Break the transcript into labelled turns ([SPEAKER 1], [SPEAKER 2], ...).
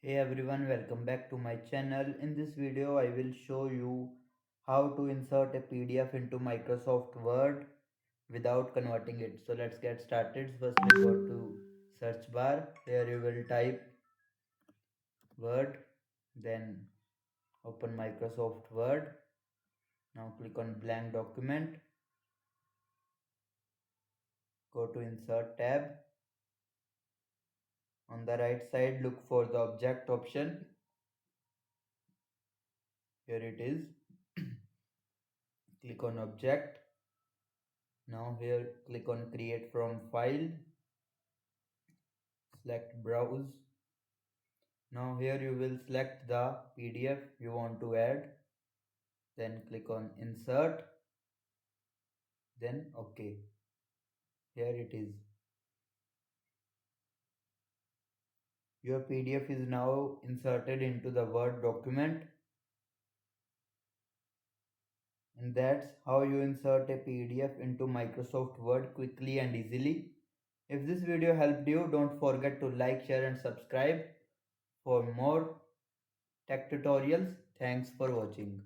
[SPEAKER 1] Hey everyone, welcome back to my channel. In this video, I will show you how to insert a PDF into Microsoft Word without converting it. So let's get started. Firstly, go to search bar. Here you will type Word, then open Microsoft Word. Now click on blank document. Go to insert tab. On the right side, look for the object option. Here it is. Click on object. Now here click on create from file, select browse. Now here you will select the PDF you want to add, then click on insert, then OK. Here it is. Your PDF is now inserted into the Word document, and that's how you insert a PDF into Microsoft Word quickly and easily. If this video helped you, don't forget to like, share and subscribe for more tech tutorials. Thanks for watching.